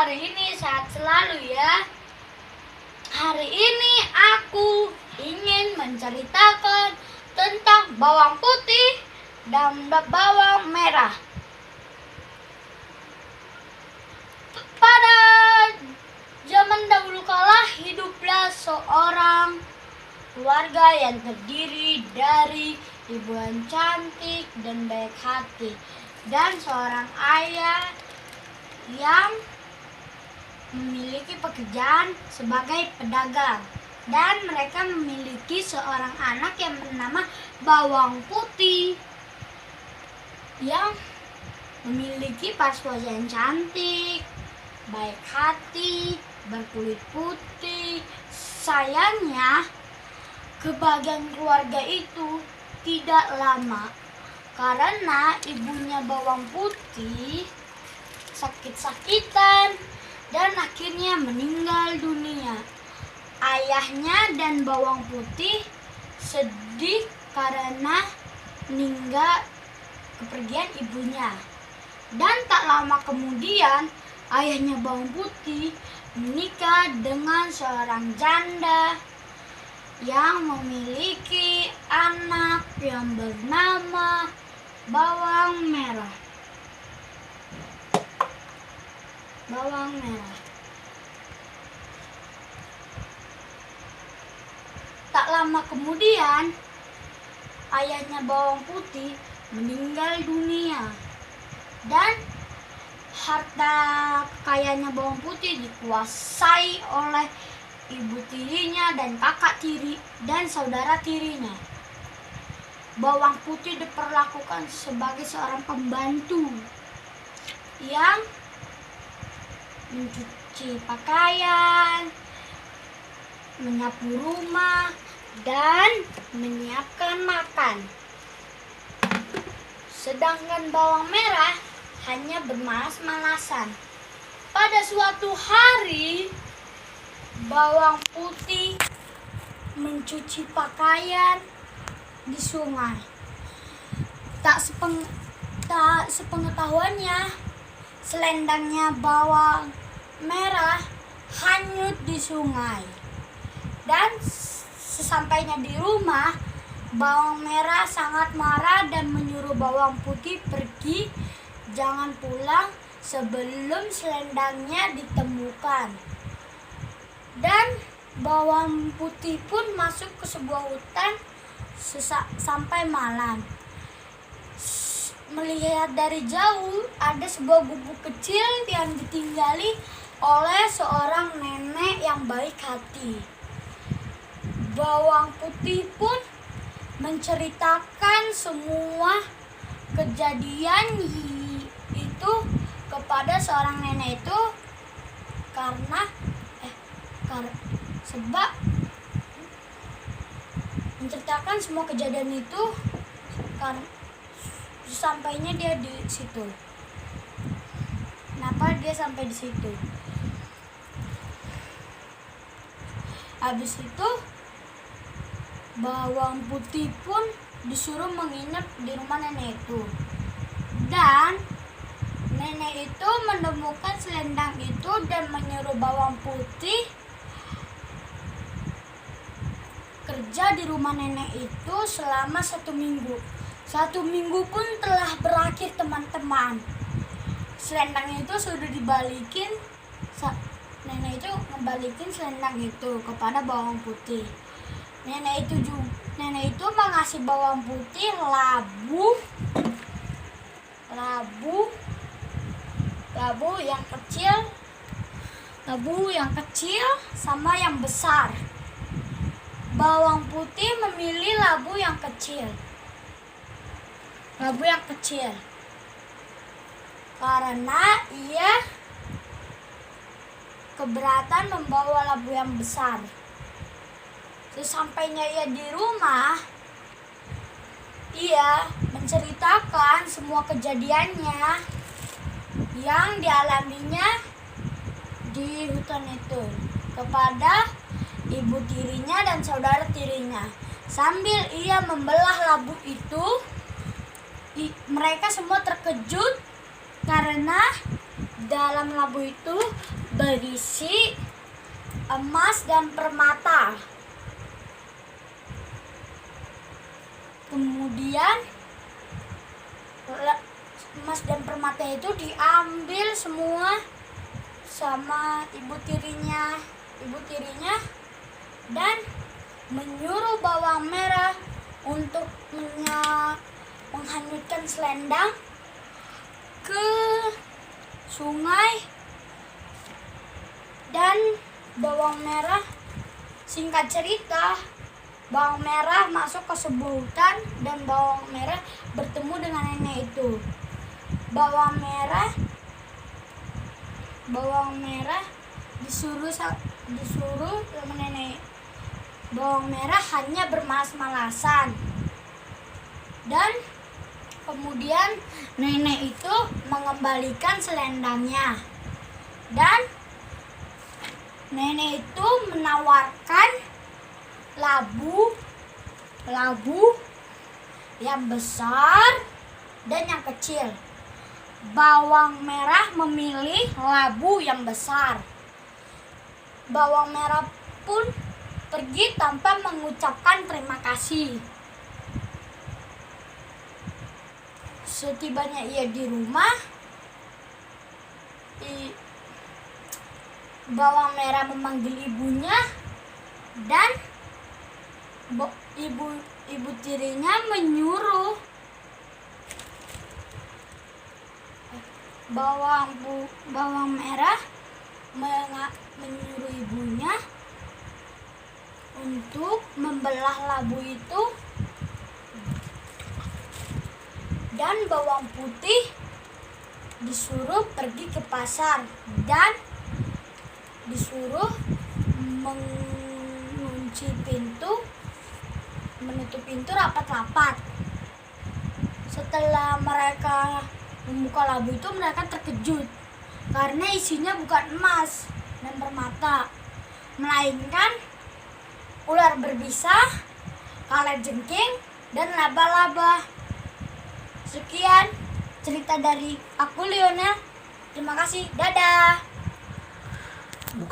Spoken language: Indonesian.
hari ini sehat selalu ya. Hari ini aku ingin menceritakan tentang bawang putih dan bawang merah. Pada zaman dahulu kala hiduplah seorang keluarga yang terdiri dari ibu yang cantik dan baik hati dan seorang ayah yang memiliki pekerjaan sebagai pedagang, dan mereka memiliki seorang anak yang bernama Bawang Putih yang memiliki pas wajah yang cantik, baik hati, berkulit putih. Sayangnya kebahagiaan keluarga itu tidak lama karena ibunya Bawang Putih sakit-sakitan dan akhirnya meninggal dunia. Ayahnya dan Bawang Putih sedih karena meninggal kepergian ibunya. Dan tak lama kemudian ayahnya Bawang Putih menikah dengan seorang janda yang memiliki anak yang bernama Bawang Merah. Bawang merah. Tak lama kemudian, ayahnya Bawang Putih meninggal dunia dan harta kekayaannya Bawang Putih dikuasai oleh ibu tirinya dan kakak tiri dan saudara tirinya. Bawang Putih diperlakukan sebagai seorang pembantu yang mencuci pakaian, menyapu rumah, dan menyiapkan makan. Sedangkan bawang merah hanya bermalas-malasan. Pada suatu hari, Bawang Putih mencuci pakaian di sungai. Tak sepengetahuannya, selendangnya Bawang Merah hanyut di sungai. Dan sesampainya di rumah, Bawang Merah sangat marah dan menyuruh Bawang Putih pergi, jangan pulang sebelum selendangnya ditemukan. Dan Bawang Putih pun masuk ke sebuah hutan sampai malam. Melihat dari jauh ada sebuah gubuk kecil yang ditinggali oleh seorang nenek yang baik hati. Bawang Putih pun menceritakan semua kejadian itu kepada seorang nenek itu sebab menceritakan semua kejadian itu karena sampainya dia di situ. Kenapa dia sampai di situ? Habis itu Bawang Putih pun disuruh menginap di rumah nenek itu. Dan nenek itu menemukan selendang itu dan menyuruh Bawang Putih kerja di rumah nenek itu selama 1 minggu. 1 minggu pun telah berakhir, teman-teman. Selendang itu sudah dibalikin. Nenek itu ngebalikin selendang itu kepada Bawang Putih. Nenek itu mengasih Bawang Putih labu yang kecil sama yang besar. Bawang Putih memilih labu yang kecil karena ia keberatan membawa labu yang besar. Sesampainya ia di rumah, ia menceritakan semua kejadiannya yang dialaminya di hutan itu kepada ibu tirinya dan saudara tirinya. Sambil ia membelah labu itu, mereka semua terkejut karena dalam labu itu berisi emas dan permata. Kemudian emas dan permata itu diambil semua sama ibu tirinya dan menyuruh bawang merah untuk menghanyutkan selendang ke sungai. Dan bawang merah, singkat cerita, bawang merah masuk ke sebuah hutan dan bawang merah bertemu dengan nenek itu. Bawang merah disuruh sama nenek. Bawang merah hanya bermalas-malasan. Dan kemudian nenek itu mengembalikan selendangnya. Dan nenek itu menawarkan labu yang besar dan yang kecil. Bawang merah memilih labu yang besar. Bawang merah pun pergi tanpa mengucapkan terima kasih. Setibanya ia di rumah, bawang merah memanggil ibunya dan ibu tirinya menyuruh bawang merah menyuruh ibunya untuk membelah labu itu, dan bawang putih disuruh pergi ke pasar dan disuruh menutup pintu rapat-rapat. Setelah mereka membuka labu itu, mereka terkejut karena isinya bukan emas dan permata, melainkan ular berbisa, kalajengking, dan laba-laba. Sekian cerita dari aku, Lionel. Terima kasih. Dadah.